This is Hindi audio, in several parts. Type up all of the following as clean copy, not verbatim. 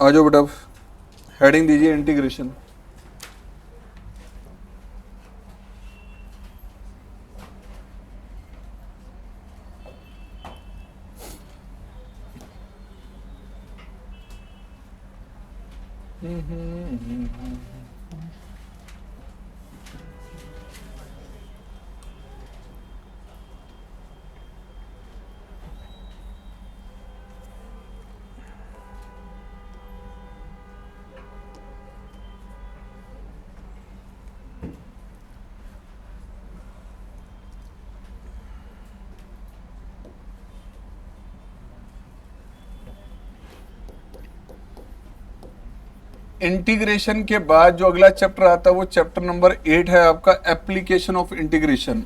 आ जाओ बेटा, हेडिंग दीजिए इंटीग्रेशन। इंटीग्रेशन के बाद जो अगला चैप्टर आता है वो चैप्टर नंबर 8 है आपका, एप्लीकेशन ऑफ इंटीग्रेशन।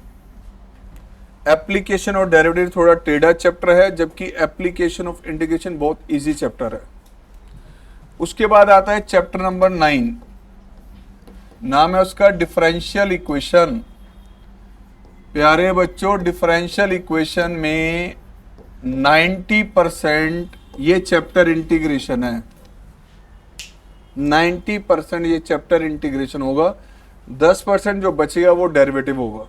एप्लीकेशन और डेरिवेटिव थोड़ा टेढ़ा चैप्टर है, जबकि एप्लीकेशन ऑफ इंटीग्रेशन बहुत इजी चैप्टर है। उसके बाद आता है चैप्टर नंबर 9, नाम है उसका डिफरेंशियल इक्वेशन। प्यारे बच्चों, डिफरेंशियल इक्वेशन में 90% ये चैप्टर इंटीग्रेशन है। 90% ये चैप्टर इंटीग्रेशन होगा, 10% जो बचेगा वो डेरिवेटिव होगा।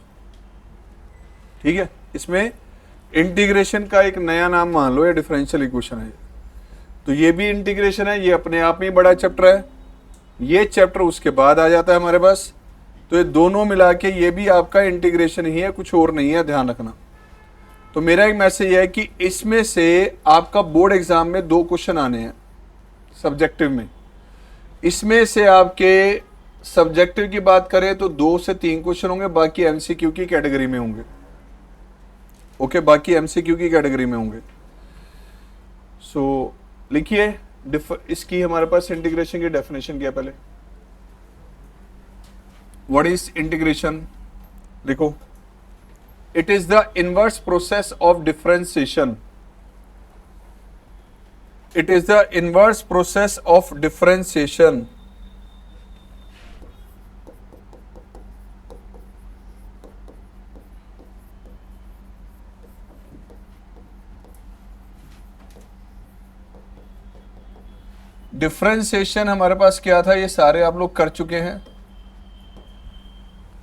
ठीक है, इसमें इंटीग्रेशन का एक नया नाम मान लो, ये डिफरेंशियल इक्वेशन है। तो ये भी इंटीग्रेशन है, ये अपने आप में बड़ा चैप्टर है। ये चैप्टर उसके बाद आ जाता है हमारे पास। तो ये दोनों मिला के ये भी आपका इंटीग्रेशन ही है, कुछ और नहीं है, ध्यान रखना। तो मेरा एक मैसेज है कि इसमें से आपका बोर्ड एग्जाम में 2 क्वेश्चन आने हैं सब्जेक्टिव में। इसमें से आपके सब्जेक्टिव की बात करें तो 2 से 3 क्वेश्चन होंगे, बाकी एमसीक्यू की कैटेगरी में होंगे। ओके, बाकी एमसीक्यू की कैटेगरी में होंगे। सो लिखिए इसकी हमारे पास इंटीग्रेशन की डेफिनेशन क्या है पहले। What is integration? देखो, it is the inverse process of differentiation. It is the inverse process of differentiation. Differentiation हमारे पास क्या था, ये सारे आप लोग कर चुके हैं।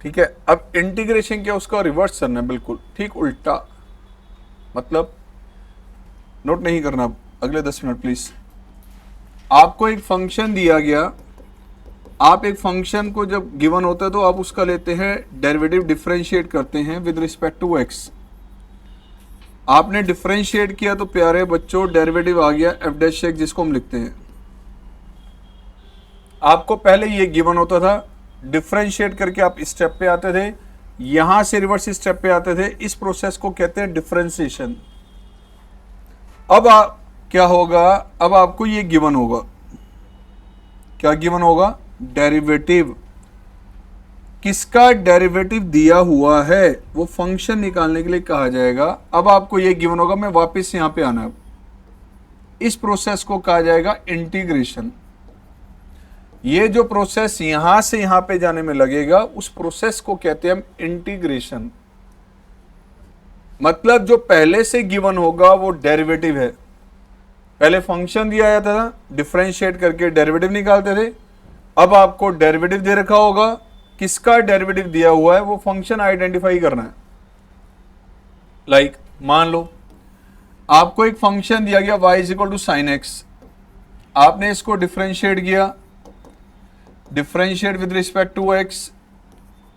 ठीक है, अब इंटीग्रेशन क्या, उसका रिवर्स करना है, बिल्कुल ठीक उल्टा। मतलब नोट नहीं करना अगले 10 मिनट प्लीज। आपको एक फंक्शन दिया गया, आप एक फंक्शन को जब गिवन होता है तो आप उसका लेते हैं डेरिवेटिव, डिफरेंशिएट करते हैं विद रिस्पेक्ट टू एक्स। आपने डिफरेंशिएट किया तो प्यारे बच्चों डेरिवेटिव आ गया एफ डैश एक्स, जिसको हम लिखते हैं। आपको पहले ये गिवन होता था, डिफरेंशिएट करके आप स्टेप पे आते थे, यहां से रिवर्स स्टेप पे आते थे। इस प्रोसेस को कहते हैं डिफरेंशिएशन। अब क्या होगा, अब आपको ये गिवन होगा, क्या गिवन होगा, डेरिवेटिव। किसका डेरिवेटिव दिया हुआ है वो फंक्शन निकालने के लिए कहा जाएगा। अब आपको ये गिवन होगा, मैं वापस यहां पे आना है। इस प्रोसेस को कहा जाएगा इंटीग्रेशन। ये जो प्रोसेस यहां से यहां पे जाने में लगेगा, उस प्रोसेस को कहते हैं हम इंटीग्रेशन। मतलब जो पहले से गिवन होगा वो डेरिवेटिव है। पहले फंक्शन दिया जाता था, डिफरेंशिएट करके डेरिवेटिव निकालते थे। अब आपको डेरिवेटिव दे रखा होगा, किसका डेरिवेटिव दिया हुआ है वो फंक्शन आइडेंटिफाई करना है। लाइक मान लो आपको एक फंक्शन दिया गया y is equal to sine x, आपने इसको डिफरेंशिएट किया, differentiate with respect to x,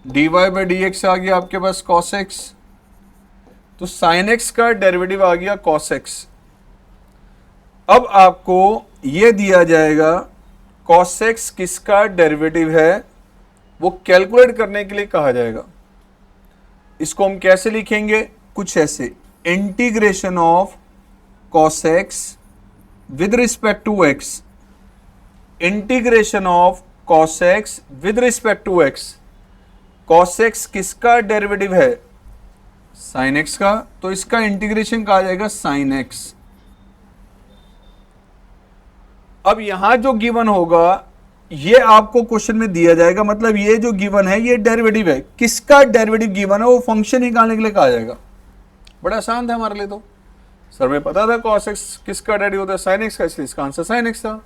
dy by d x आ गया आपके पास cos x, तो साइन एक्स का डेरिवेटिव आ गया cos x। अब आपको यह दिया जाएगा cos x किसका डेरिवेटिव है वो कैलकुलेट करने के लिए कहा जाएगा। इसको हम कैसे लिखेंगे, कुछ ऐसे, integration of cos x with respect to x, integration of cos x with respect to x। cos x किसका डेरिवेटिव है, sin x का, तो इसका इंटीग्रेशन कहा जाएगा sin x। अब यहां जो गिवन होगा ये आपको क्वेश्चन में दिया जाएगा, मतलब ये जो गिवन है ये डेरिवेटिव है। किसका डेरिवेटिव गिवन है वो फंक्शन निकालने के लिए कहा जाएगा। बड़ा आसान था हमारे लिए, तो सर में पता था cos x किसका डेरिवेटिव होता है, sin x का, इसलिए इसका आंसर sin x था।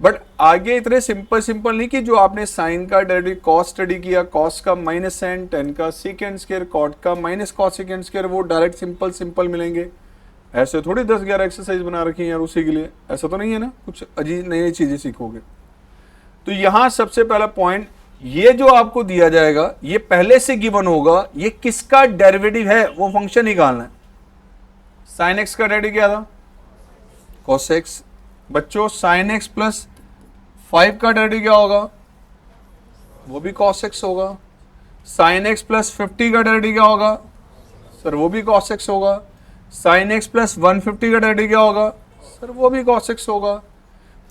बट आगे इतने सिंपल नहीं कि जो आपने साइन का डेरिवेटिव कॉस स्टडी किया, कॉस का माइनस साइन, टेन का सेकेंड स्क्वायर, कॉट का माइनस कॉस सेकेंड स्क्वायर, वो डायरेक्ट सिंपल मिलेंगे। ऐसे थोड़ी 10-11 एक्सरसाइज बना रखी है यार उसी के लिए, ऐसा तो नहीं है ना, कुछ अजीब नई नई चीजें सीखोगे। तो यहां सबसे पहला पॉइंट, ये जो आपको दिया जाएगा ये पहले से गिवन होगा, ये किसका डेरिवेटिव है वो फंक्शन निकालना है। साइन एक्स का डेरिवेटिव क्या था? Cos x. बच्चों साइन एक्स प्लस 5 का डेरिवेटिव क्या होगा? वो भी cos x होगा। साइन एक्स प्लस 50 का डेरिवेटिव क्या होगा? सर वो भी cos x होगा। साइन एक्स प्लस 150 का डेरिवेटिव क्या होगा? सर वो भी cos x होगा।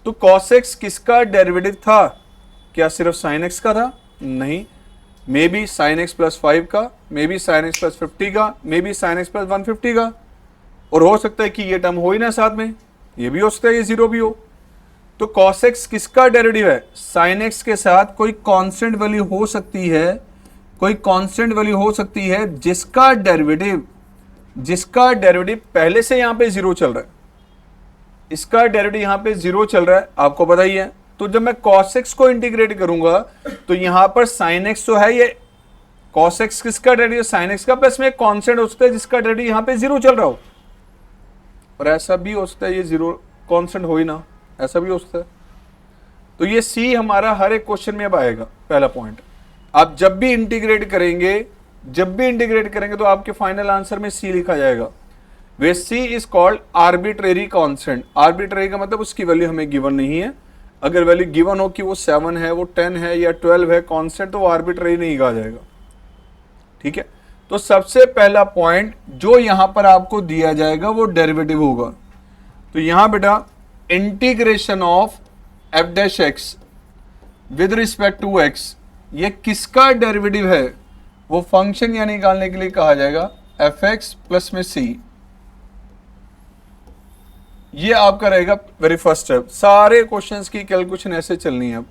तो cos x किसका डेरिवेटिव था? क्या सिर्फ साइन एक्स का था? नहीं, may be sine x plus 5 का, may be sine x plus 50 का, may be sine x plus 150 का, और हो सकता है कि ये टर्म हो ही ना साथ में, ये भी हो सकता है ये जीरो भी हो। तो cos x किसका डेरिवेटिव है? sin x के साथ कोई कांस्टेंट वैल्यू हो सकती है, कोई कांस्टेंट वैल्यू हो सकती है जिसका डेरिवेटिव पहले से यहां पे जीरो चल रहा है, इसका डेरिवेटिव यहां पे जीरो चल रहा है, आपको पता ही है। तो जब मैं cos x को इंटीग्रेट करूंगा तो यहां पर sin x तो है, ये cos x किसका डेरिवेटिव? sin x का, प्लस में एक कांस्टेंट हो सकता है जिसका डेरिवेटिव यहां पे जीरो चल रहा हो, और ऐसा भी हो सकता है ये जीरो कांस्टेंट हो ही ना, ऐसा भी हो सकता है। तो ये सी हमारा हर एक क्वेश्चन में अब आएगा। पहला पॉइंट, आप जब भी इंटीग्रेट करेंगे तो आपके फाइनल आंसर में सी लिखा जाएगा। Where c is called arbitrary constant. Arbitrary का मतलब उसकी वैल्यू हमें गिवन नहीं है। अगर वैल्यू गिवन हो कि वो 7 है, वो 10 है या 12 है कांस्टेंट, तो वो आर्बिट्रेरी नहीं कहा जाएगा। ठीक है, तो सबसे पहला पॉइंट जो यहां पर आपको दिया जाएगा वो डेरिवेटिव होगा। तो यहां बेटा integration of F dash x with respect to x, ये किसका डेरिवेटिव है वो फंक्शन या निकालने के लिए कहा जाएगा एफ एक्स प्लस में सी। ये आपका रहेगा वेरी फर्स्ट स्टेप। सारे क्वेश्चंस की कैलकुलेशन ऐसे चलनी है। अब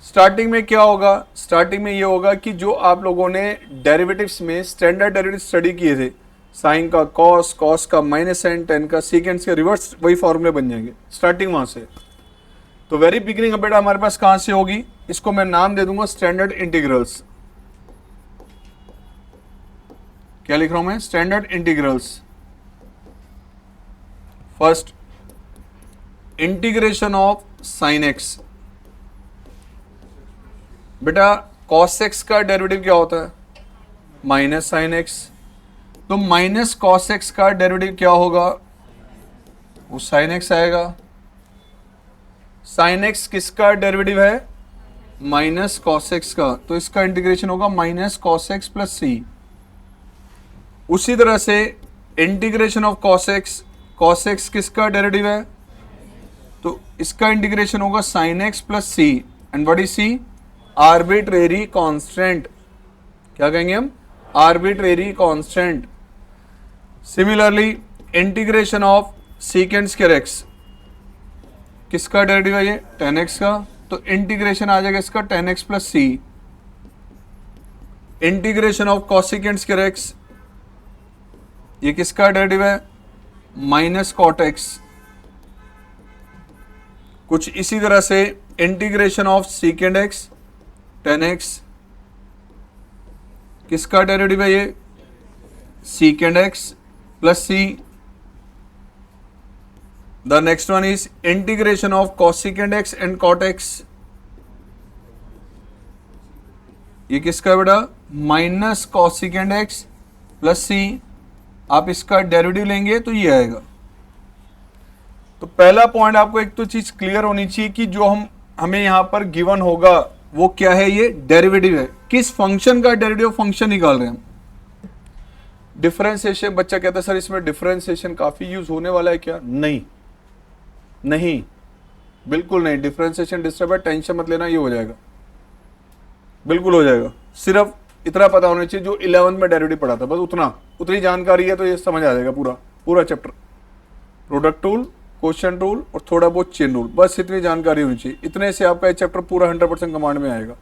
स्टार्टिंग में क्या होगा? स्टार्टिंग में ये होगा कि जो आप लोगों ने डेरिवेटिव्स में स्टैंडर्ड डेरिवेटिव स्टडी किए थे, साइन का कॉस, कॉस का माइनस साइन, टेन का सीकेंड के रिवर्स, वही फॉर्मूले बन जाएंगे स्टार्टिंग वहां से। तो वेरी बिगिनिंग बेटा हमारे पास कहां से होगी? इसको मैं नाम दे दूंगा स्टैंडर्ड इंटीग्रल्स। क्या लिख रहा हूं मैं? Standard integrals. First integration of sine x. बेटा cos x का डेरिवेटिव क्या होता है? Minus sine x. तो माइनस cos x का डेरिवेटिव क्या होगा? वो साइन एक्स आएगा। साइन एक्स किसका डेरिवेटिव है? माइनस cos x का, तो इसका इंटीग्रेशन होगा माइनस cos x प्लस सी। उसी तरह से इंटीग्रेशन ऑफ cos x किसका डेरिवेटिव है? तो इसका इंटीग्रेशन होगा sine x plus C, and what is C? Arbitrary constant. क्या कहेंगे हम? Arbitrary constant. Similarly integration of secant square x, किसका डेरिवेटिव है ये? 10x का, तो इंटीग्रेशन आ जाएगा इसका 10x plus C. Integration of cosecant square x, ये किसका डेरिवेटिव है? Minus cot x. कुछ इसी तरह से इंटीग्रेशन ऑफ सीकेंड एक्स 10x, किसका डेरिवेटिव है ये? Secant x plus C. The next one is integration of cosecant x and cot x, ये किसका बेटा? Minus cosecant x plus C. आप इसका डेरिवेटिव लेंगे तो ये आएगा। तो पहला पॉइंट आपको एक तो चीज क्लियर होनी चाहिए कि जो हमें यहां पर गिवन होगा वो क्या है? ये डेरिवेटिव है। किस फंक्शन का डेरिवेटिव फंक्शन निकाल रहे हैं हम। डिफरेंशिएशन, बच्चा कहता है सर इसमें डिफरेंशिएशन काफी यूज होने वाला है क्या? नहीं, नहीं, बिल्कुल नहीं। डिफरेंशिएशन डिस्टर्ब है, टेंशन मत लेना, ये हो जाएगा, बिल्कुल हो जाएगा। सिर्फ इतना पता होना चाहिए जो 11th में डेरिवेटिव पढ़ा था, बस उतनी जानकारी है तो ये समझ आ जाएगा पूरा chapter. Product rule, question rule और थोड़ा बहुत चेन रूल, बस इतनी जानकारी होनी चाहिए। इतने से आपका ये चैप्टर पूरा 100% कमांड में आएगा।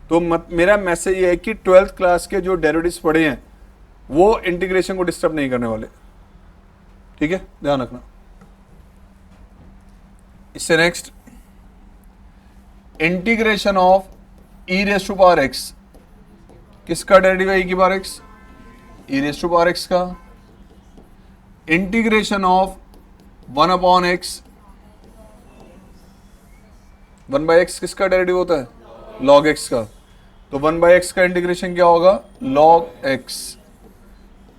तो मेरा मैसेज ये है कि 12th क्लास के जो डेरिवेटिव्स पढ़े हैं वो इंटीग्रेशन को डिस्टर्ब नहीं करने वाले। ठीक है, ध्यान रखना। इससे next integration of e raise to power x, किसका डेरिवेटिव है e की power x? E raise to power x का। Integration of 1 upon x, 1 by x किसका डेरिवेटिव होता है? लॉग एक्स का। तो 1 बाई एक्स का इंटीग्रेशन क्या होगा? Log x.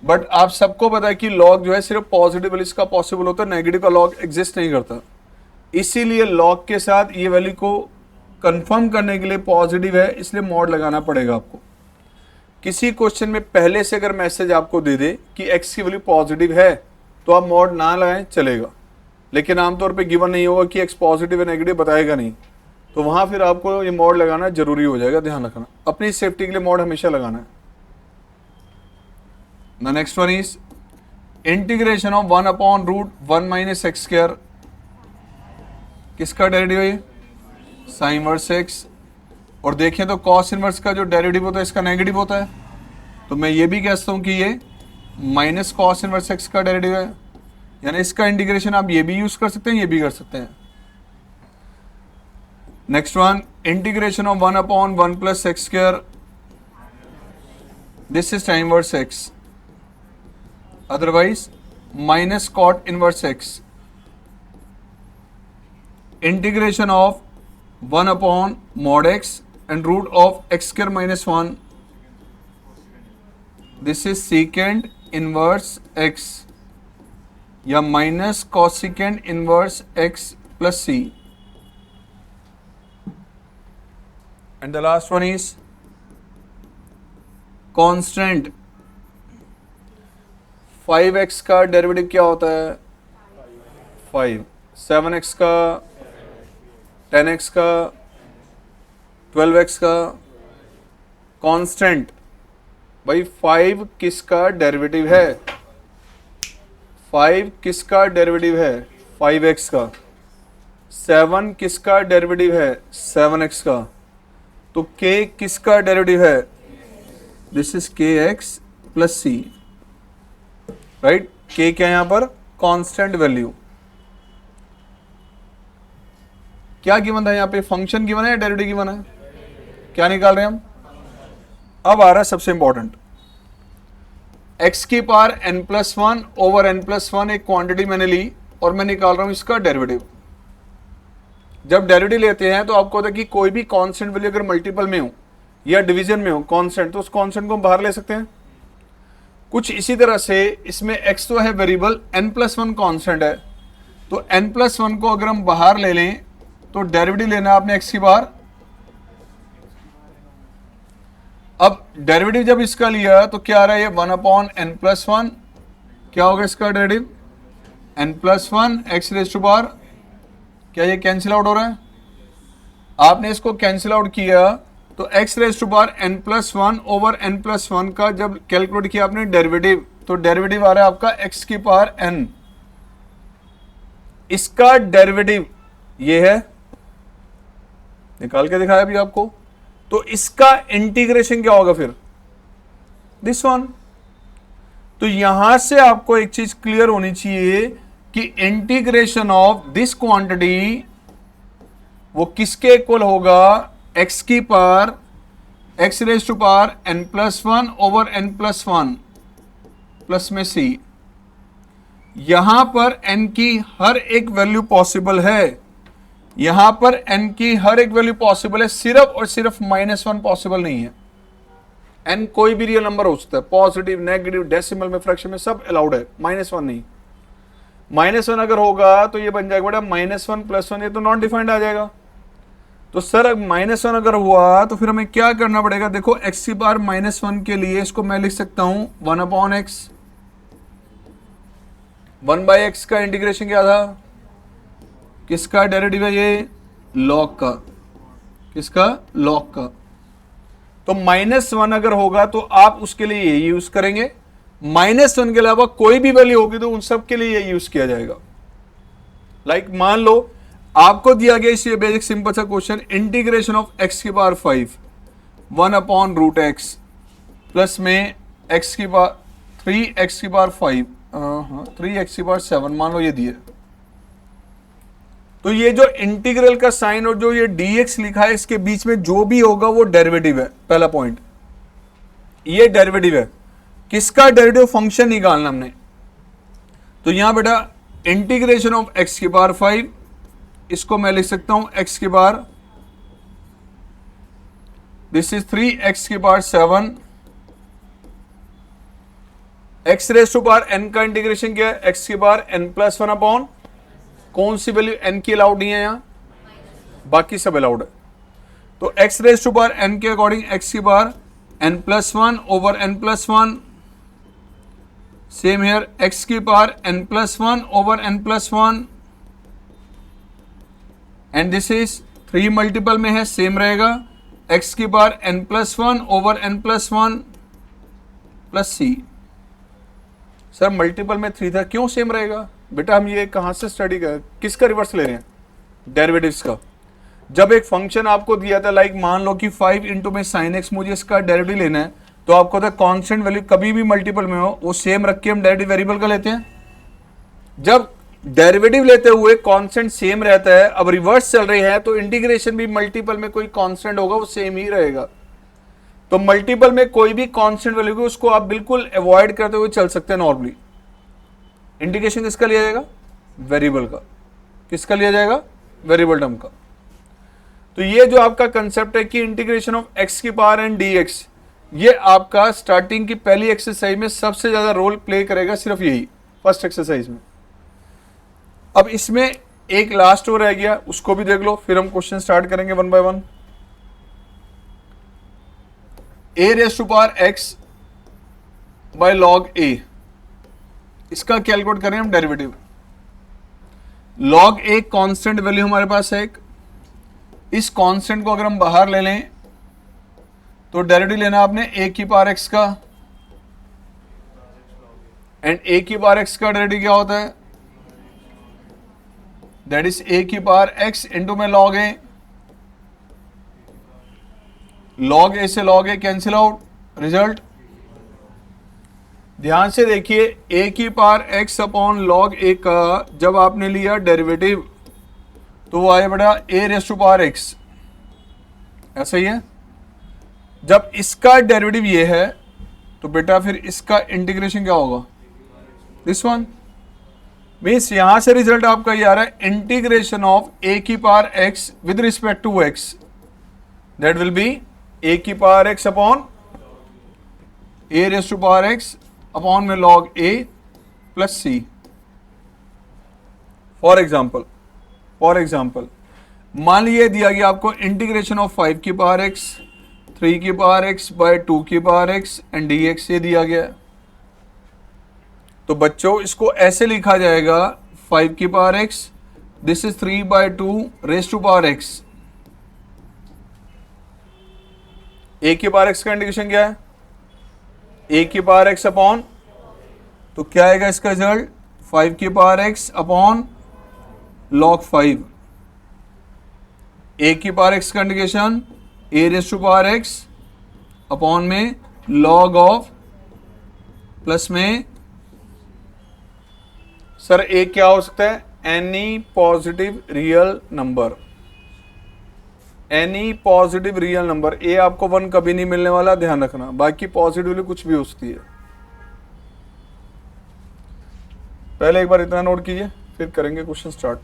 बट आप सबको पता है कि लॉग जो है सिर्फ पॉजिटिव वैल्यूज का पॉसिबल होता है, नेगेटिव का लॉग एग्जिस्ट नहीं करता। इसीलिए लॉग के साथ ये वैल्यू को कंफर्म करने के लिए पॉजिटिव है, इसलिए मॉड लगाना पड़ेगा आपको। किसी क्वेश्चन में पहले से अगर मैसेज आपको दे दे कि एक्स की वैल्यू पॉजिटिव है तो आप मॉड ना लगाएं, चलेगा। लेकिन आमतौर पे गिवन नहीं होगा कि एक्स पॉजिटिव है नेगेटिव, बताएगा नहीं, तो वहां फिर आपको ये मॉड लगाना जरूरी हो जाएगा। ध्यान रखना, अपनी सेफ्टी के लिए मॉड हमेशा लगाना है। The next one is integration of 1 upon root 1 minus x square, किसका डेरिवेटिव है? Sine inverse x. और देखें तो कॉस इनवर्स का जो डेरिवेटिव होता है इसका नेगेटिव होता है, तो मैं ये भी कहता हूं कि ये माइनस कॉस इनवर्स एक्स का डेरिवेटिव है। यानी इसका इंटीग्रेशन आप ये भी यूज कर सकते हैं, ये भी कर सकते हैं। Next one, integration of 1 upon 1 plus x square, this is sine inverse x, otherwise minus cot inverse x. Integration of 1 upon mod x and root of x square minus 1, this is secant inverse x या minus cosecant inverse x plus c, and the last one is constant 5x का डेरिवेटिव क्या होता है? 5, 7x का, 10x का, 12x का। कांस्टेंट भाई 5 किसका डेरिवेटिव है? 5 किसका डेरिवेटिव है? 5x का। 7 किसका डेरिवेटिव है? 7x का। तो k किसका डेरिवेटिव है? This is kx plus c, right. k क्या है यहां पर? Constant value. क्या गिवन था यहाँ पे? फंक्शन गिवन है या डेरिवेटिव गिवन है? क्या निकाल रहे हैं हम? अब आ रहा है सबसे इंपॉर्टेंट, x की पावर n+1 ओवर n+1 एक क्वांटिटी मैंने ली और मैं निकाल रहा हूं इसका डेरिवेटिव। जब डेरिवेटिव लेते हैं तो आपको होता है कि कोई भी कांस्टेंट वैल्यू अगर मल्टीपल में हो या डिवीजन में हो कांस्टेंट, तो उस कांस्टेंट को हम बाहर ले सकते हैं। कुछ इसी तरह से इसमें x तो है वेरिएबल, n+1 कांस्टेंट है, तो n+1 को अगर हम बाहर ले लें तो डेरिवेटिव लेना आपने x की बाहर। अब डेरिवेटिव जब इसका लिया तो क्या आ रहा है? ये 1 अपॉन n+1, क्या होगा इसका derivative? n+1 x raise to power, क्या ये कैंसिल आउट हो रहा है? आपने इसको कैंसिल आउट किया तो x raise to power n+1 over n+1 का जब कैलकुलेट किया आपने डेरिवेटिव, तो डेरिवेटिव आ रहा है आपका x की पावर n। इसका डेरिवेटिव ये है, निकाल के दिखाया अभी आपको। तो इसका इंटीग्रेशन क्या होगा फिर? This one. तो यहां से आपको एक चीज क्लियर होनी चाहिए कि इंटीग्रेशन ऑफ दिस क्वांटिटी वो किसके इक्वल होगा? x की power x raise to power n+1 over n+1 plus में c। यहां पर n की हर एक वैल्यू पॉसिबल है, यहां पर n की हर एक वैल्यू पॉसिबल है, सिर्फ और सिर्फ -1 पॉसिबल नहीं है। n कोई भी रियल नंबर हो सकता है, पॉजिटिव, नेगेटिव, डेसिमल में, फ्रैक्शन में, सब अलाउड है, -1 नहीं। -1 अगर होगा तो ये बन जाएगा बेटा -1 + 1, ये तो नॉन डिफाइंड आ जाएगा। तो सर -1 अगर हुआ तो फिर हमें क्या करना पड़ेगा? देखो x की पावर -1 के लिए इसको मैं लिख सकता हूं 1 अपॉन x। 1 बाई x का इंटीग्रेशन क्या था? किसका डेरिवेटिव है ये? लॉग का। किसका? लॉग का। तो -1 अगर होगा तो आप उसके लिए ये यूज करेंगे, -1 के अलावा कोई भी वैल्यू होगी तो उन सब के लिए ये यूज किया जाएगा। लाइक मान लो आपको दिया गया इस बेसिक सिंपल सा क्वेश्चन, इंटीग्रेशन ऑफ x की power 5 1 upon root x plus में x की पावर 3x की पावर 5 3x की पावर 7 मान लो ये दिए। तो ये जो इंटीग्रल का साइन और जो ये dx लिखा है इसके बीच में जो भी होगा वो डेरिवेटिव है। पहला पॉइंट, ये डेरिवेटिव है। किसका डेरिवेटिव? फंक्शन निकालना हमने। तो यहां बेटा इंटीग्रेशन ऑफ x की पावर 5, इसको मैं लिख सकता हूं x की पावर, दिस इज 3x की power 7, x raise to power n का इंटीग्रेशन क्या है? x की पावर n+1 अपॉन कौन सी वैल्यू n की अलाउड नहीं है यहां, बाकी सब अलाउड है। तो x raise to power n के अकॉर्डिंग x की power n+1 over n+1, same here x की power n+1 over n+1, and this is 3 multiple में है, सेम रहेगा x की power n+1 over n+1 plus c। Sir multiple में 3 था, क्यों सेम रहेगा? बेटा हम ये कहां से स्टडी कर, किसका रिवर्स ले रहे हैं? डेरिवेटिव्स का। जब एक फंक्शन आपको दिया था, लाइक मान लो कि 5 इंटू में साइन एक्स, मुझे इसका डेरिवेटिव लेना है, तो आपको था कांस्टेंट वैल्यू कभी भी मल्टीपल में हो वो सेम रख के हम डेरिवेटिव वेरिएबल का लेते हैं। जब डेरिवेटिव लेते हुए कांस्टेंट सेम रहता है, अब रिवर्स चल रही है तो इंटीग्रेशन भी मल्टीपल में कोई कांस्टेंट होगा वो सेम ही रहेगा। तो मल्टीपल में कोई भी कांस्टेंट वैल्यू को उसको आप बिल्कुल अवॉइड करते हुए चल सकते हैं नॉर्मली। इंटीग्रेशन किसका लिया जाएगा? वेरिएबल का। किसका लिया जाएगा? वेरिएबल टर्म का। तो ये जो आपका कंसेप्ट है कि इंटीग्रेशन ऑफ x की पावर एंड dx, ये आपका स्टार्टिंग की पहली एक्सरसाइज में सबसे ज्यादा रोल प्ले करेगा, सिर्फ यही फर्स्ट एक्सरसाइज में। अब इसमें एक लास्ट और रह गया, उसको भी देख लो, फिर हम क्वेश्चन स्टार्ट करेंगे one by one. a raise to power x by log a, इसका कैलकुलेट करें हम derivative. log a constant value हमारे पास है एक, इस कांस्टेंट को अगर हम बाहर ले लें तो डेरिवेटिव लेना आपने a की पावर x का, एंड a की पावर x का डेरिवेटिव क्या होता है? दैट इज a की पावर x इंटू में log a, log a से log a cancel out, result ध्यान से देखिए, a की power x upon log a का जब आपने लिया डेरिवेटिव तो वो आया बेटा a raise to power x, ऐसा ही है। जब इसका डेरिवेटिव ये है तो बेटा फिर इसका इंटीग्रेशन क्या होगा? This one. मीन्स यहां से रिजल्ट आपका ये आ रहा है इंटीग्रेशन ऑफ a की power x with respect to x, that will be a की power x upon a raise to power x upon में log a plus c। For example मान लीजिए दिया गया आपको इंटीग्रेशन ऑफ 5 की पावर x, 3 की पावर x बाय 2 की पावर x एंड dx, ये दिया गया है। तो बच्चों इसको ऐसे लिखा जाएगा 5 की power x, this is 3 by 2 raise to power x। a की पावर x का इंटीग्रेशन क्या है? a की पावर x अपॉन, तो क्या आएगा इसका रिजल्ट? 5 की power x upon log 5। a की पावर x का integration a raise to power x upon में log ऑफ प्लस में, सर a क्या हो सकता है? Any positive real number, any positive real number. a आपको 1 कभी नहीं मिलने वाला, ध्यान रखना, बाकी पॉजिटिवली कुछ भी हो सकती है। पहले एक बार इतना नोट कीजिए, फिर करेंगे क्वेश्चन स्टार्ट।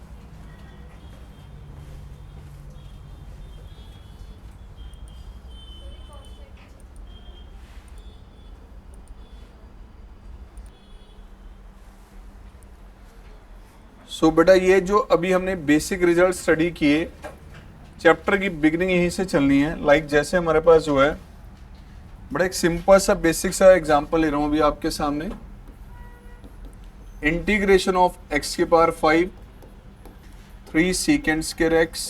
सो बेटा ये जो अभी हमने बेसिक रिजल्ट स्टडी किए, चैप्टर की बिगनिंग यहीं से चलनी है। लाइक जैसे हमारे पास जो है बड़ा एक सिंपल सा बेसिक सा एग्जांपल ले रहा हूं अभी आपके सामने। इंटीग्रेशन ऑफ x की power 5 3 second square x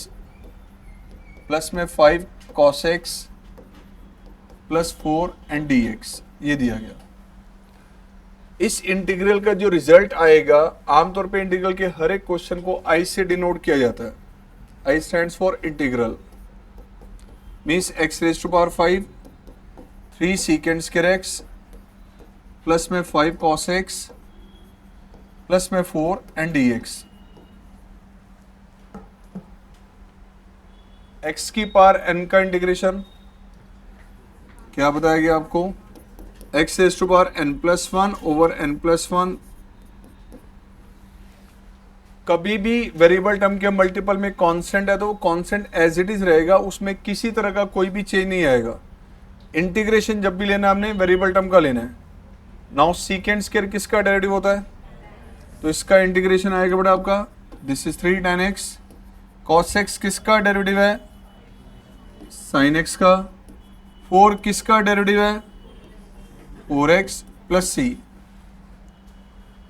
plus में 5 cos x plus 4 and dx, ये दिया गया। इस इंटीग्रल का जो रिजल्ट आएगा, आमतौर पे इंटीग्रल के हर एक क्वेश्चन को i से डिनोट किया जाता है। I stands for integral, means x raised to power 5 3 secant square x plus में 5 cos x प्लस में 4 एंड dx। x की पावर n का इंटीग्रेशन क्या बताएगा आपको, x raise to power n+1 over n+1। कभी भी वेरिएबल टर्म के मल्टीपल में कांस्टेंट है तो वो कांस्टेंट एज इट इज रहेगा, उसमें किसी तरह का कोई भी चेंज नहीं आएगा। इंटीग्रेशन जब भी लेना हमने वेरिएबल टर्म का लेना है। नाउ सीकेंड स्क्वायर किसका डेरिवेटिव होता है, तो इसका इंटीग्रेशन आएगा बेटा आपका, this is 3 tan x। cos x किसका डेरिवेटिव है, sin x का। 4 किसका डेरिवेटिव है, 4x प्लस c।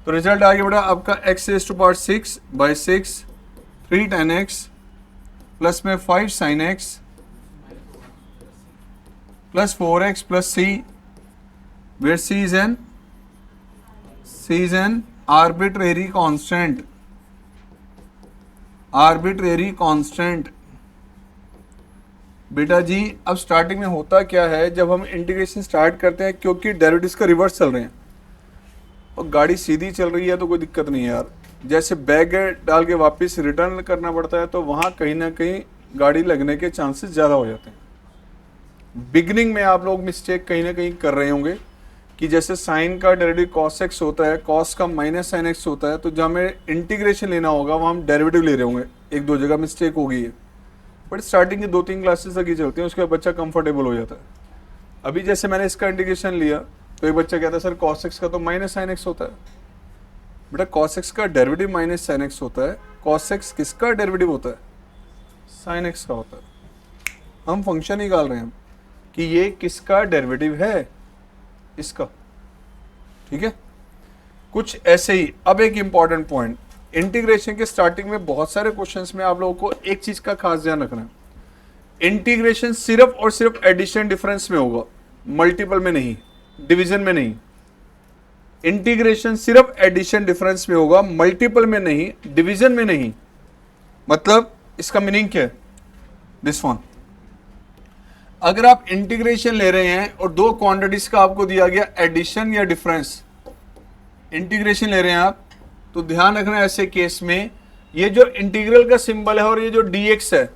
तो रिजल्ट आ गया बेटा आपका x raise to power 6 by 6 3 tan x plus में 5 sin x plus 4x plus c, where c is an arbitrary constant, arbitrary constant। बेटा जी अब स्टार्टिंग में होता क्या है, जब हम इंटीग्रेशन स्टार्ट करते हैं, क्योंकि डेरिवेटिव्स का रिवर्स चल रहे हैं और गाड़ी सीधी चल रही है तो कोई दिक्कत नहीं है यार। जैसे बैग डाल के वापस रिटर्न करना पड़ता है तो वहाँ कहीं ना कहीं गाड़ी लगने के चांसेस ज़्यादा हो जाते हैं। बिगनिंग में आप लोग मिस्टेक कहीं ना कहीं कर रहे होंगे कि जैसे साइन का डेरिवेटिव cos x होता है, cos का माइनस sin x होता है, तो जब हमें इंटीग्रेशन लेना होगा वहाँ हम डेरिवेटिव ले रहे होंगे, एक दो जगह मिस्टेक हो गई है। बट स्टार्टिंग की 2-3 क्लासेस तक ही चलती हैं, उसके बाद बच्चा कंफर्टेबल हो जाता है। अभी जैसे मैंने इसका इंटीग्रेशन लिया तो एक बच्चा कहता है सर cos x का तो माइनस sin x होता है। बेटा cos x का डेरिवेटिव माइनस sin x होता है, cos x किसका डेरिवेटिव होता है, sin x का होता है। हम फंक्शन निकाल रहे हैं कि ये किसका डेरिवेटिव है, इसका। ठीक है, कुछ ऐसे ही। अब एक इंपॉर्टेंट पॉइंट, इंटीग्रेशन के स्टार्टिंग में बहुत सारे क्वेश्चंस में आप लोगों को एक चीज का खास ध्यान रखना है, इंटीग्रेशन सिर्फ और सिर्फ एडिशन डिफरेंस में होगा, मल्टीपल में नहीं, डिवीजन में नहीं। इंटीग्रेशन सिर्फ एडिशन डिफरेंस में होगा, मल्टीपल में नहीं, डिवीजन में नहीं। मतलब इसका मीनिंग क्या है, दिस वन। अगर आप इंटीग्रेशन ले रहे हैं और दो क्वांटिटीज का आपको दिया गया एडिशन या डिफरेंस, इंटीग्रेशन ले रहे हैं आप, तो ध्यान रखना ऐसे केस में ये जो इंटीग्रल का सिंबल है और ये जो dx है,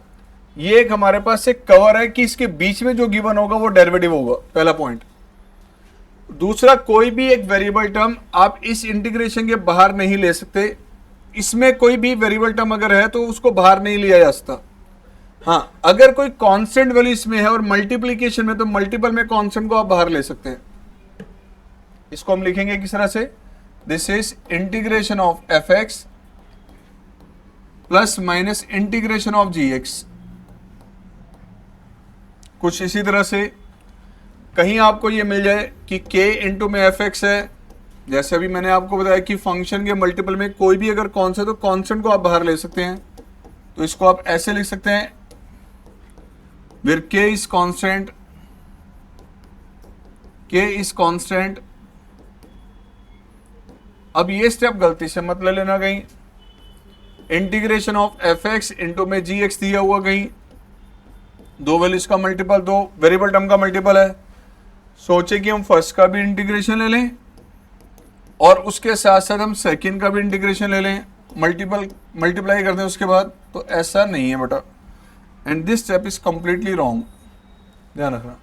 ये एक हमारे पास एक कवर है कि इसके बीच में जो गिवन होगा वो डेरिवेटिव होगा, पहला पॉइंट। दूसरा, कोई भी एक वेरिएबल टर्म आप इस इंटीग्रेशन के बाहर नहीं ले सकते। इसमें कोई भी वेरिएबल टर्म अगर है तो उसको बाहर नहीं लिया जा सकता। हाँ, अगर कोई कांस्टेंट वैल्यू इसमें है और मल्टीप्लीकेशन में, तो मल्टीपल में कांस्टेंट को आप बाहर ले सकते हैं। इसको हम लिखेंगे किस तरह से, this is integration of f x plus minus integration of g x. कुछ इसी तरह से कहीं आपको ये मिल जाए कि k इंटू में एफ एक्स है, जैसे अभी मैंने आपको बताया कि फंक्शन के मल्टीपल में कोई भी अगर कांस्टेंट, तो कांस्टेंट को आप बाहर ले सकते हैं। तो इसको आप ऐसे लिख सकते हैं, where k is constant, k is constant। अब ये स्टेप गलती से मत ले लेना कहीं, integration of f x into में जी एक्स दिया हुआ कहीं, दो वैल्यूज का मल्टीपल, दो वेरिएबल टर्म का मल्टीपल है। सोचे कि हम फर्स्ट का भी इंटीग्रेशन ले लें और उसके साथ साथ हम सेकंड का भी इंटीग्रेशन ले लें, मल्टीप्लाई कर दें उसके बाद, तो ऐसा नहीं है बेटा। And this step is completely wrong, ध्यान रखना।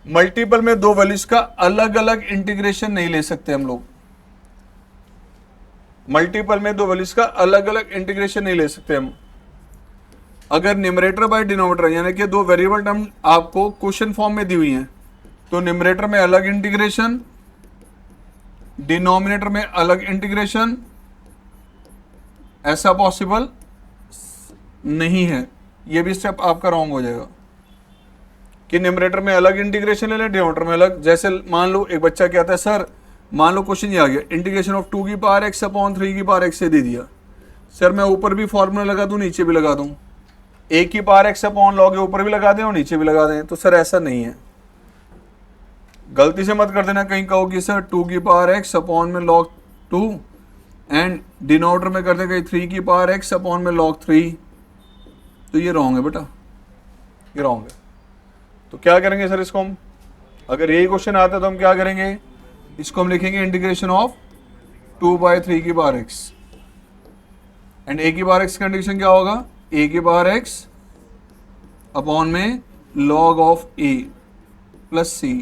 मल्टीपल में दो वैल्यूज का अलग अलग इंटीग्रेशन नहीं ले सकते हम लोग, मल्टीपल में दो वैल्यूज का अलग अलग इंटीग्रेशन नहीं ले सकते हम। अगर न्यूमरेटर बाय डिनोमिनेटर यानी कि दो वेरिएबल टर्म आपको क्वेश्चन फॉर्म में दी हुई हैं, तो न्यूमरेटर में अलग इंटीग्रेशन, डिनोमिनेटर में अलग इंटीग्रेशन, ऐसा पॉसिबल नहीं है। ये भी स्टेप आपका रॉन्ग हो जाएगा कि न्यूमरेटर में अलग इंटीग्रेशन ले लें, डिनोमिनेटर में अलग। जैसे मान लो एक बच्चा कहता है सर, मान लो क्वेश्चन ये आ गया, इंटीग्रेशन ऑफ 2 की पावर x अपॉन 3 की पावर x से दे दिया। सर मैं ऊपर भी फॉर्मूला लगा दूं, नीचे भी लगा दूं, a की पावर x अपॉन log ऊपर भी लगा दें और नीचे भी लगा दें, तो सर ऐसा नहीं है। गलती से मत कर देना, कहीं कहो कि सर 2 की पावर x अपॉन में log 2 एंड डिनोमिनेटर में कर दे कहीं 3 की पावर x अपॉन में log 3, तो ये रॉन्ग है बेटा, ये रॉन्ग है। तो क्या करेंगे सर इसको हम, अगर यही क्वेश्चन आता है तो हम क्या करेंगे, इसको हम लिखेंगे इंटीग्रेशन ऑफ 2/3 की पावर x एंड a की पावर x का इंटीग्रेशन क्या होगा, a की पावर x अपॉन में log of a plus c,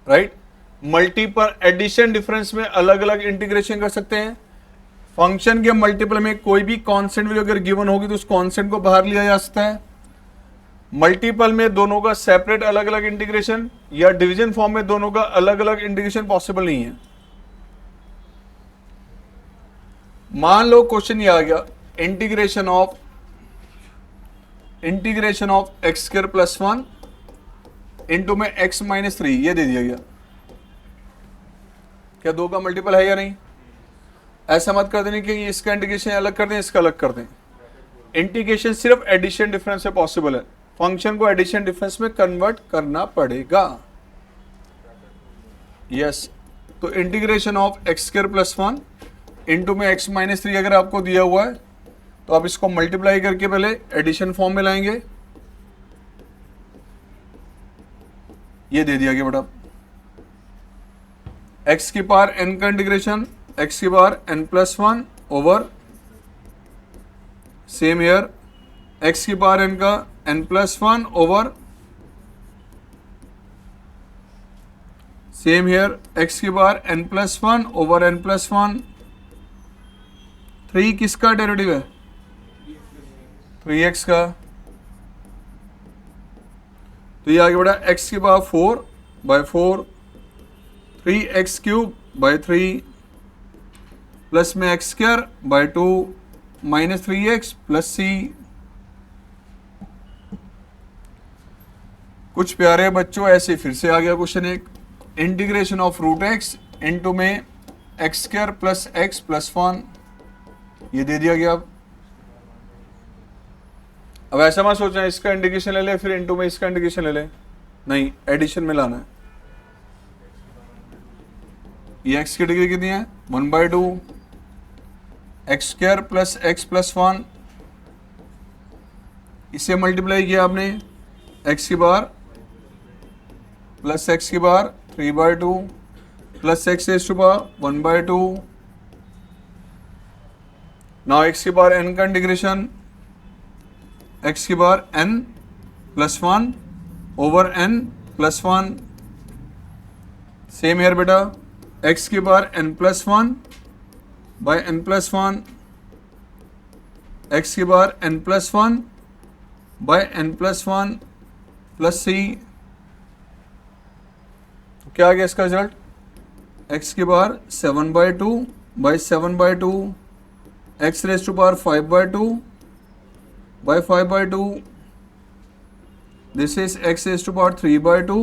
right. Multiple addition difference में अलग अलग इंटीग्रेशन कर सकते हैं। फंक्शन के मल्टीपल में कोई भी कांस्टेंट वैल्यू अगर गिवन होगी तो उस कांस्टेंट को बाहर लिया जा सकता है। मल्टीपल में दोनों का सेपरेट अलग अलग इंटीग्रेशन या डिवीजन फॉर्म में दोनों का अलग अलग इंटीग्रेशन पॉसिबल नहीं है। मान लो क्वेश्चन ये आ गया, integration of x square plus 1 into में एक्स माइनस 3, ये दे दिया गया। क्या दो का मल्टीपल है या नहीं? ऐसा मत कर देने कि इसका इंटीग्रेशन अलग कर दें, इसका अलग कर दें। इंटीग्रेशन सिर्फ एडिशन डिफरेंस से पॉसिबल है। फंक्शन को एडिशन डिफरेंस में कन्वर्ट करना पड़ेगा। यस, तो integration of x square plus 1 into में एक्स माइनस 3 अगर आपको दिया हुआ है तो आप इसको मल्टीप्लाई करके पहले एडिशन फॉर्म में लाएंगे। ये दे दिया गया बेटा, एक्स की पावर एन का इंटीग्रेशन एक्स की power n plus 1 over same here x की पावर एन का n plus 1 over same here x की power n plus 1 over n plus 1। 3 किसका डेरिवेटिव है? 3x का। तो ये आगे बढ़ा x की power 4 by 4, 3x cube by 3 plus में x square by 2 minus 3x plus c. कुछ प्यारे बच्चों ऐसे फिर से आ गया क्वेश्चन एक, integration of root x into में x square plus x plus 1, ये दे दिया गया। अब ऐसा मत सोचना इसका इंटीग्रेशन ले ले फिर इंटू में इसका इंटीग्रेशन ले ले, नहीं, एडिशन में लाना है। ये एक्स की डिग्री कितनी है? 1/2 x square plus x plus 1, इसे मल्टीप्लाई किया आपने, एक्स की बार प्लस एक्स की बार 3/2 plus x raise to power 1/2। Now x की बार एन का इंटीग्रेशन एक्स की बार n plus 1 over n plus 1। Same here बेटा, एक्स की बार n plus 1 by n plus 1, x की बार n plus 1 by n plus 1 plus c. तो क्या आ गया इसका रिजल्ट? एक्स की बार 7/2 by 7/2, x raise to power 5/2 by 5/2, this is x raised to power 3/2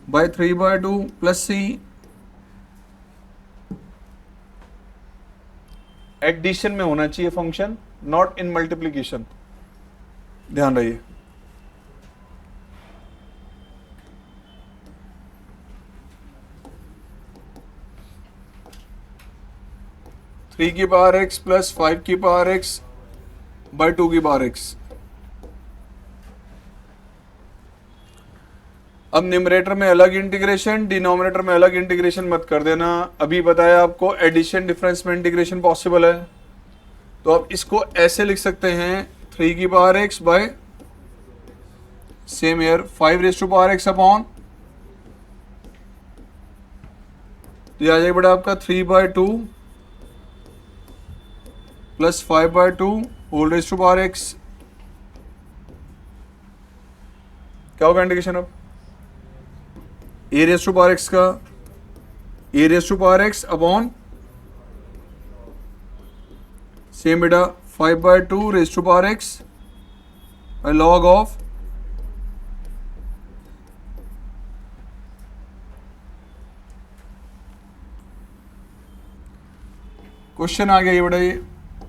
by 3/2 plus c। Addition में होना चाहिए फंक्शन, नॉट इन मल्टीप्लीकेशन, ध्यान रहिए। थ्री की पावर x प्लस 5 की पावर x बाय 2 की पावर x। अब न्यूमरेटर में अलग इंटीग्रेशन, डिनोमिनेटर में अलग इंटीग्रेशन मत कर देना। अभी बताया आपको एडिशन डिफरेंस में इंटीग्रेशन पॉसिबल है, तो आप इसको ऐसे लिख सकते हैं 3 की power x by same here 5 raise to power x upon, तो ये आ जाएगा बेटा आपका 3/2 plus 5/2 whole raise to power x। क्या होगा इंटीग्रेशन? अब a raise to power x का a raise to power x upon same बेटा 5/2 raise to power x by log of question आ गया ये बेटा, ये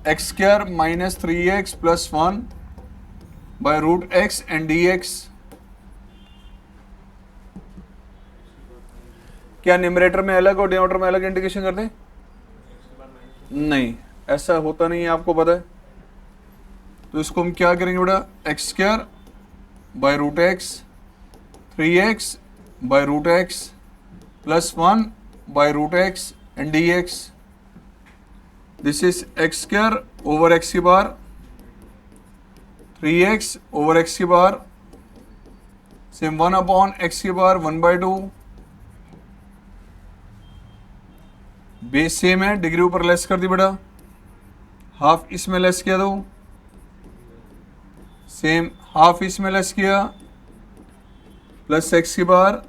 x square minus 3x plus 1 by root x and d x. क्या न्यूमरेटर में अलग और डिनोमिनेटर में अलग इंटीग्रेशन कर दें? नहीं, ऐसा होता नहीं है, आपको पता है। तो इसको हम क्या करेंगे बेटा, x square by root x 3x by root x plus 1 by root x and d x. This is x square over x की बार 3x ओवर एक्स की पावर सेम 1 अपॉन एक्स की पावर 1/2 बेस सेम है, डिग्री ऊपर लेस कर दी बेटा, हाफ इसमें लेस किया दो, सेम हाफ इसमें लेस किया प्लस एक्स की पावर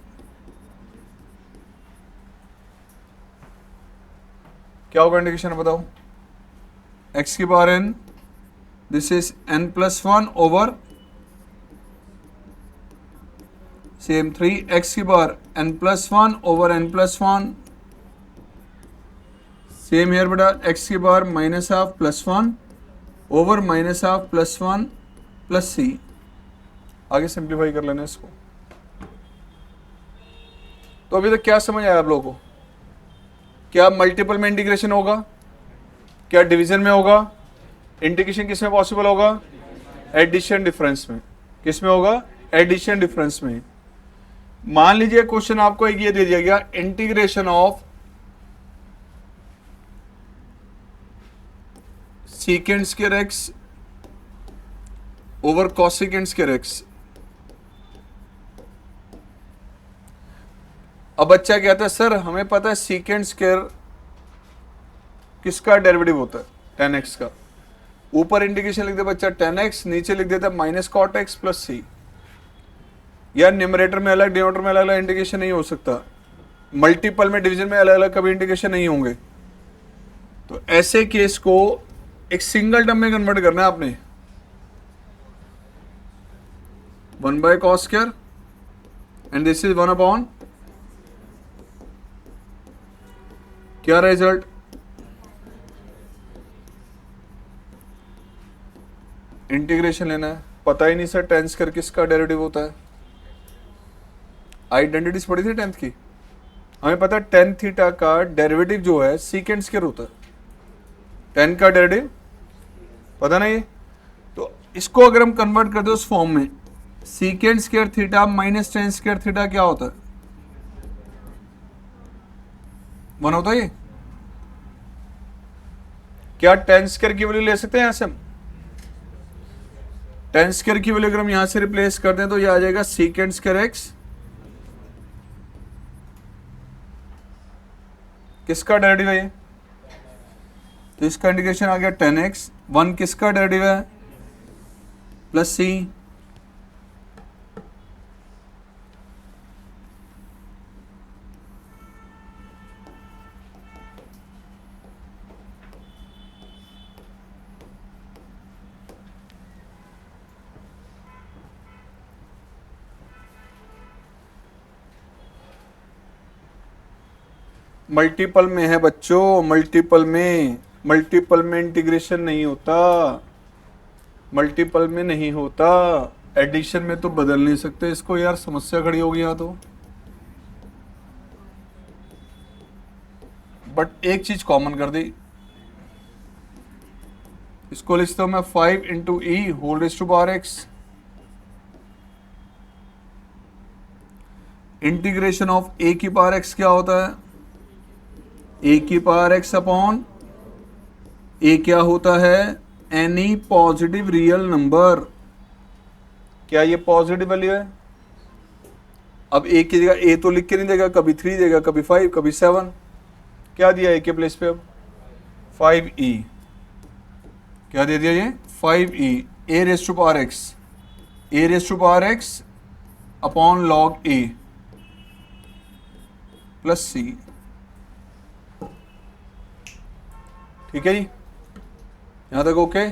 क्या होगा इंडिकेशन बताओ, एक्स की power n, this is n+1 over same 3x की power n+1 over n+1 same here बेटा x की power -half +1 over -half +1 plus c। आगे सिंप्लीफाई कर लेना इसको। तो अभी तक क्या समझ आया आप लोगों को? क्या मल्टीपल में इंटीग्रेशन होगा? क्या डिवीजन में होगा? इंटीग्रेशन किस में पॉसिबल होगा? एडिशन डिफरेंस में। किस में होगा? एडिशन डिफरेंस में। मान लीजिए क्वेश्चन आपको एक ये दे दिया गया, integration of secant square x over cosecant square x. अब बच्चा कहता है सर हमें पता है सीकेंड स्क्वायर किसका डेरिवेटिव होता है? 10x का। ऊपर इंटीग्रेशन लिख दे बच्चा 10x, नीचे लिख देता -cot x प्लस c। यार न्यूमरेटर में अलग, डिनोमिनेटर में अलग अलग इंटीग्रेशन नहीं हो सकता। मल्टीपल में डिवीजन में अलग अलग कभी इंटीग्रेशन नहीं होंगे। तो ऐसे केस को एक सिंगल टर्म में कन्वर्ट करना है आपने। 1/cos square and this is 1 upon क्या रिजल्ट? इंटीग्रेशन लेना है। पता ही नहीं सर tan स्क्वायर किसका डेरिवेटिव होता है। आइडेंटिटीज पढ़ी थी 10th की, हमें पता है tan थीटा का डेरिवेटिव जो है सीकेंड स्क्वायर होता है। tan का डेरिवेटिव पता नहीं। तो इसको अगर हम कन्वर्ट कर दो उस फॉर्म में, secant square theta minus tan square theta क्या होता है? 1 होता है ये। क्या tan स्क्वायर की वैल्यू ले सकते हैं यहां से हम? tan स्क्वायर की वैल्यू अगर हम यहां से रिप्लेस कर दें तो ये आ जाएगा सीकेंड स्क्वायर एक्स। किसका डेरिवेटिव है ये? तो इसका इंटीग्रेशन आ गया 10x। 1 किसका डेरिवेटिव है? Plus c। मल्टीपल में है बच्चों, मल्टीपल में इंटीग्रेशन नहीं होता, मल्टीपल में नहीं होता। एडिशन में तो बदल नहीं सकते इसको यार, समस्या खड़ी होगी यहाँ तो। बट एक चीज कॉमन कर दी, इसको लिखता हूं मैं 5 into e whole raise to power x. Integration of a की पावर एक्स क्या होता है? ए की पावर एक्स अपॉन ए क्या होता है? Any positive real number. क्या ये पॉजिटिव वैल्यू है? अब ए की जगह ए तो लिख के नहीं देगा, कभी 3 देगा, कभी 5, कभी 7। क्या दिया ए के प्लेस पे? अब 5e। क्या दे दिया ये? 5e। A raise to power x, a raise to power x upon log a plus c. ठीक है जी, यहां तक ओके?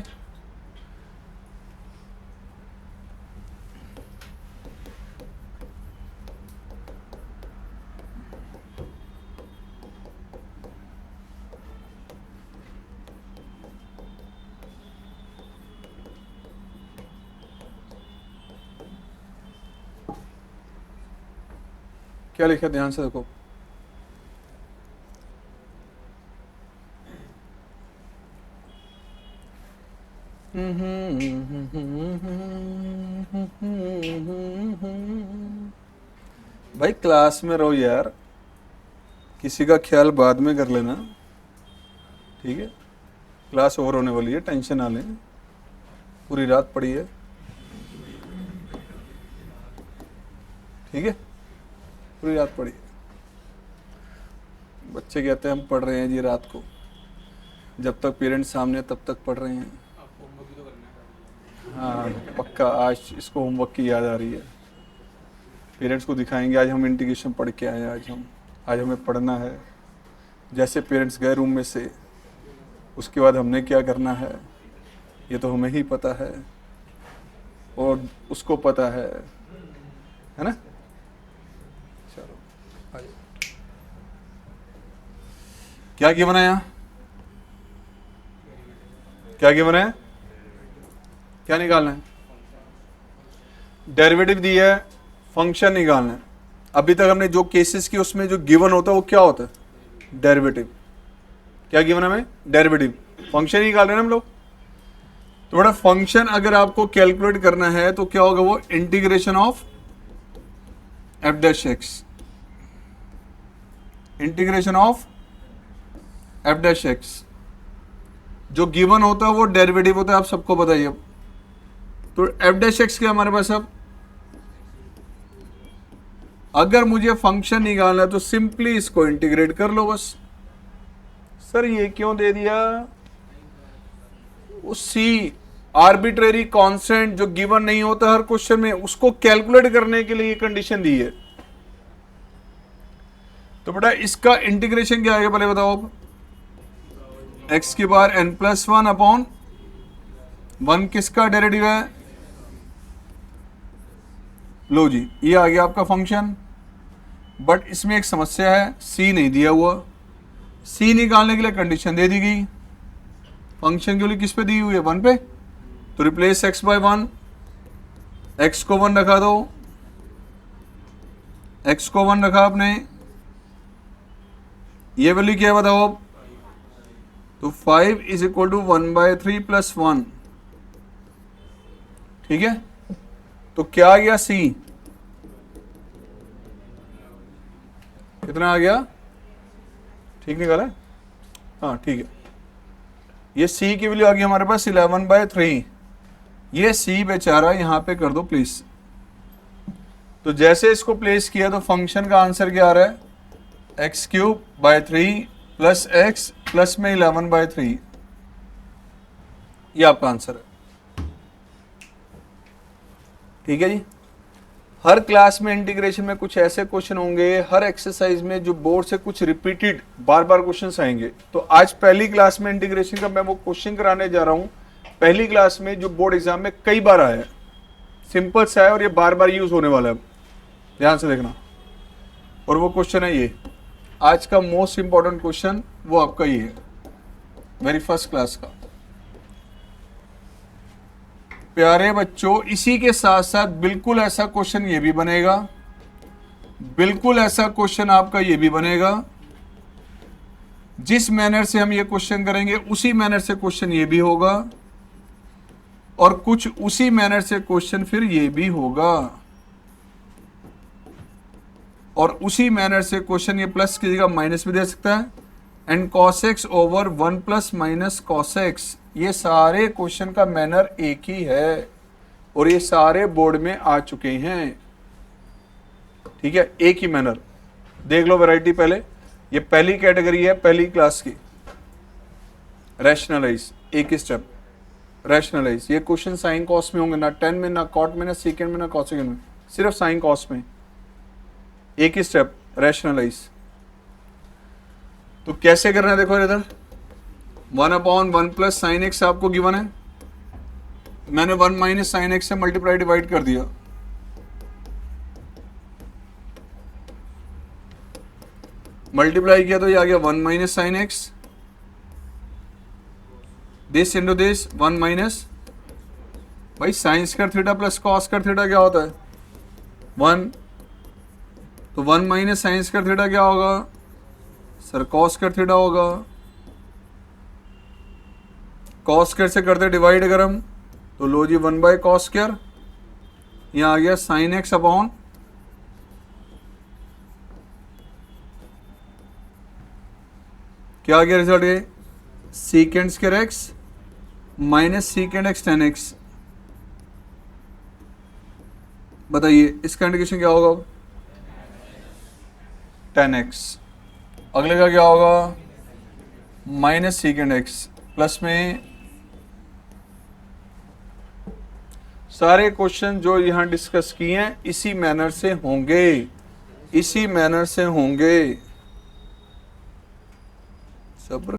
क्या लिखा ध्यान से देखो। भाई क्लास में रहो यार, किसी का ख्याल बाद में कर लेना, ठीक है? क्लास ओवर होने वाली है, टेंशन ना लें, पूरी रात पड़ी है। ठीक है, पूरी रात पढ़िए। बच्चे कहते हैं हम पढ़ रहे हैं जी रात को, जब तक पेरेंट्स सामने तब तक पढ़ रहे हैं। हाँ पक्का, आज इसको होमवर्क की याद आ रही है। पेरेंट्स को दिखाएंगे आज हम इंटीग्रेशन पढ़ के आए हैं, आज हमें पढ़ना है। जैसे पेरेंट्स गए रूम में से, उसके बाद हमने क्या करना है ये तो हमें ही पता है और उसको पता है ना। चलो आइए, क्या गिवन है यहाँ, क्या गिवन है, क्या निकालना है? डेरिवेटिव दिया है, फंक्शन निकालना है। अभी तक हमने जो केसेस की उसमें जो गिवन होता है वो क्या होता है? डेरिवेटिव। क्या गिवन है हमें? डेरिवेटिव। फंक्शन ही निकाल रहे हैं हम लोग। तो बड़ा फंक्शन अगर आपको कैलकुलेट करना है तो क्या होगा? वो integration of F dash x, integration of F dash x. जो गिवन होता है वो डेरिवेटिव होता है, आप सबको बताइए। तो एफ डैश एक्स क्या हमारे पास? अब अगर मुझे फंक्शन निकालना है तो सिंपली इसको इंटीग्रेट कर लो बस। सर ये क्यों दे दिया? उस सी आर्बिट्रेरी कांस्टेंट जो गिवन नहीं होता हर क्वेश्चन में, उसको कैलकुलेट करने के लिए कंडीशन दी है। तो बेटा इसका इंटीग्रेशन क्या आएगा पहले बताओ। अब एक्स की बार n प्लस 1 अपॉन 1 किसका डेरिवेटिव है? लो जी, ये आ गया आपका फंक्शन। बट इसमें एक समस्या है, c नहीं दिया हुआ। c निकालने के लिए कंडीशन दे दी गई। फंक्शन के लिए किस पे दी हुई है? 1 पे। तो रिप्लेस x बाय 1, x को 1 रखा दो, x को 1 रखा आपने। ये वैल्यू क्या है बताओ अब? तो 5 इज इक्वल टू 1/3 प्लस 1। ठीक है, तो क्या आ गया? c कितना आ गया? ठीक निकाला? हाँ ठीक है। ये c की वैल्यू आ गई हमारे पास 11/3। ये c बेचारा यहां पे कर दो प्लीज। तो जैसे इसको प्लेस किया तो फंक्शन का आंसर क्या आ रहा है? x³/3 प्लस x प्लस में 11/3। ये आपका आंसर है। ठीक है जी। हर क्लास में इंटीग्रेशन में कुछ ऐसे क्वेश्चन होंगे, हर एक्सरसाइज में जो बोर्ड से कुछ रिपीटेड बार बार क्वेश्चन आएंगे। तो आज पहली क्लास में इंटीग्रेशन का मैं वो क्वेश्चन कराने जा रहा हूं, पहली क्लास में जो बोर्ड एग्जाम में कई बार आया है, सिंपल सा है और ये बार बार यूज होने वाला है। ध्यान से देखना। और वो क्वेश्चन है ये, आज का मोस्ट इंपॉर्टेंट क्वेश्चन वो आपका ये है, वेरी फर्स्ट क्लास का। प्यारे बच्चों, इसी के साथ साथ बिल्कुल ऐसा क्वेश्चन ये भी बनेगा, बिल्कुल ऐसा क्वेश्चन आपका ये भी बनेगा। जिस मैनर से हम ये क्वेश्चन करेंगे उसी मैनर से क्वेश्चन ये भी होगा, और कुछ उसी मैनर से क्वेश्चन फिर ये भी होगा, और उसी मैनर से क्वेश्चन ये प्लस की जगह माइनस भी दे सकता है। And cos x over 1 plus minus cos x, ये सारे क्वेश्चन का मैनर एक ही है और ये सारे बोर्ड में आ चुके हैं। ठीक है, एक ही मैनर। देख लो वैरायटी पहले। ये पहली कैटेगरी है पहली क्लास की, रैशनलाइज। एक ही स्टेप रैशनलाइज। ये क्वेश्चन साइन कॉस में होंगे, ना टेन में, ना कॉट में, ना सेकेंड में, ना कॉसेकेंड में, सिर्फ साइन कॉस में। एक ही स्टेप रैशनलाइज। तो कैसे करना है देखो इधर। 1/1 प्लस साइन एक्स आपको गिवन है, मैंने 1 माइनस साइन एक्स से मल्टीप्लाई डिवाइड कर दिया। मल्टीप्लाई किया तो ये आ गया 1 minus sine x, this into this 1 minus, भाई sine square theta plus cos square theta क्या होता है? 1। तो 1 माइनस साइन स्क्वायर थीटा क्या होगा? सर कॉस स्क्वायर थीटा होगा। कॉस स्क्वायर से करते डिवाइड अगर हम, तो लो जी 1/cos स्क्वायर, यहाँ आ गया साइन एक्स अपॉन क्या आ गया रिजल्ट? ये सीकेंड square x minus सीकेंड x ten x. बताइए इसका इंडिकेशन क्या होगा? 10x। अगले का क्या होगा, माइनस सीकेंड एक्स, प्लस में सारे क्वेश्चन जो यहाँ डिस्कस किए हैं इसी मैनर से होंगे, इसी मैनर से होंगे। सब्र